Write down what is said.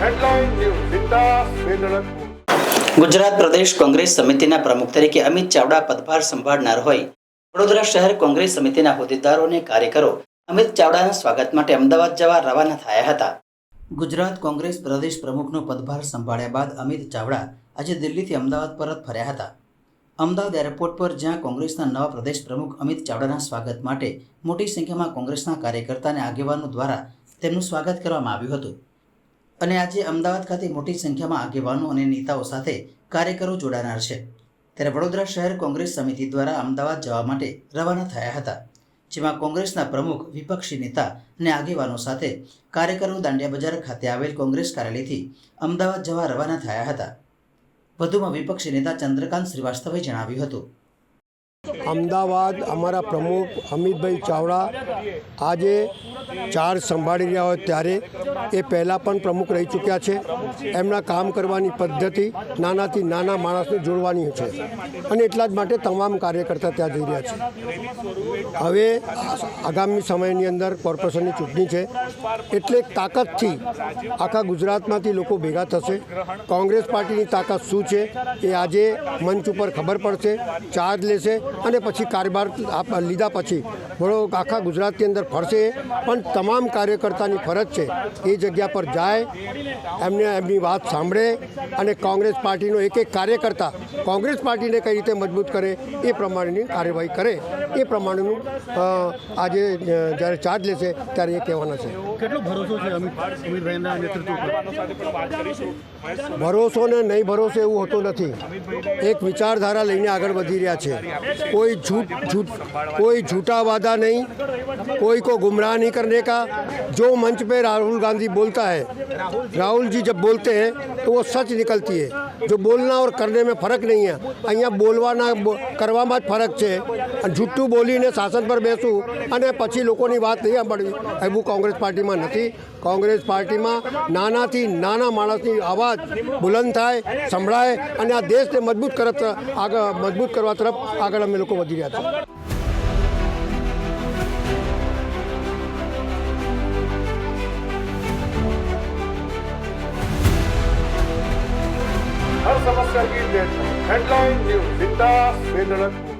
Headline news ઝિંદા વેદળકપુર. ગુજરાત પ્રદેશ કોંગ્રેસ સમિતિના પ્રમુખ તરીકે અમિત ચાવડા પદભાર સંભાળનાર હોય વડોદરા શહેર કોંગ્રેસ સમિતિના હોદ્દેદારો અને કાર્યકરો અમિત ચાવડાના સ્વાગત માટે અમદાવાદ જવા રવાના થયા હતા. ગુજરાત કોંગ્રેસ પ્રદેશ પ્રમુખનો પદભાર સંભાળ્યા બાદ અમિત ચાવડા આજે દિલ્હીથી અમદાવાદ પરત ફર્યા હતા. અમદાવાદ એરપોર્ટ પર જ્યાં કોંગ્રેસના નવા પ્રદેશ પ્રમુખ અમિત ચાવડાના સ્વાગત માટે મોટી સંખ્યામાં કોંગ્રેસના કાર્યકર્તા અને આગેવાનો દ્વારા તેમનું સ્વાગત કરવામાં આવ્યું હતું અને આજે અમદાવાદ ખાતે મોટી સંખ્યામાં આગેવાનો અને નેતાઓ સાથે કાર્યકરો જોડાનાર છે. ત્યારે વડોદરા શહેર કોંગ્રેસ સમિતિ દ્વારા અમદાવાદ જવા માટે રવાના થયા હતા, જેમાં કોંગ્રેસના પ્રમુખ, વિપક્ષી નેતા અને આગેવાનો સાથે કાર્યકરો દાંડિયા બજાર ખાતે આવેલ કોંગ્રેસ કાર્યાલયથી અમદાવાદ જવા રવાના થયા હતા. વધુમાં વિપક્ષી નેતા ચંદ્રકાંત શ્રીવાસ્તવે જણાવ્યું હતું, અમદાવાદ અમારા પ્રમુખ અમિતભાઈ ચાવડા આજે ચાર્જ સંભાળી રહ્યા હોય ત્યારે એ પહેલાં પણ પ્રમુખ રહી ચૂક્યા છે. એમના કામ કરવાની પદ્ધતિ નાનાથી નાના માણસને જોડવાની છે અને એટલા જ માટે તમામ કાર્યકર્તા ત્યાં જઈ રહ્યા છે. હવે આગામી સમયની અંદર કોર્પોરેશનની ચૂંટણી છે એટલે તાકાતથી આખા ગુજરાતમાંથી લોકો ભેગા થશે. કોંગ્રેસ પાર્ટીની તાકાત શું છે એ આજે મંચ ઉપર ખબર પડશે. ચાર્જ લેશે અને પછી કારભાર લીધા પછી આખા ગુજરાતની અંદર ફરશે. પણ તમામ કાર્યકર્તાની ફરજ છે એ જગ્યા પર જાય, એમની વાત સાંભળે અને કોંગ્રેસ પાર્ટીનો એક એક કાર્યકર્તા કોંગ્રેસ પાર્ટીને કઈ રીતે મજબૂત કરે એ પ્રમાણેની કાર્યવાહી કરે. એ પ્રમાણેનું આજે જ્યારે ચાર્જ લેશે ત્યારે એ કહેવાના છે. કેટલો ભરોસો છે અમિતભાઈના નેતૃત્વ પર? ભરોસો ને નહીં ભરોસો એવું હોતું નથી. એક વિચારધારા લઈને આગળ વધી રહ્યા છે. कोई झूठा वादा नहीं, कोई को गुमराह नहीं करने का. जो मंच पे राहुल गांधी बोलता है, राहुल जी जब बोलते हैं तो वो सच निकलती है. जो बोलना और करने में फ़र्क नहीं है. અહીંયા બોલવાના કરવામાં જ ફરક છે. જૂઠું બોલીને શાસન પર બેસવું અને પછી લોકોની વાત નહીં સાંભળવી એવું કોંગ્રેસ પાર્ટીમાં નથી. કોંગ્રેસ પાર્ટીમાં નાનાથી નાના માણસની અવાજ બુલંદ થાય, સંભળાય અને આ દેશને મજબૂત કરવા તરફ આગળ અમે લોકો વધી રહ્યા છીએ. हर समस्या की डेडलाइन. हेडलाइन न्यूज़ ज़िंदा वेदळकपुर.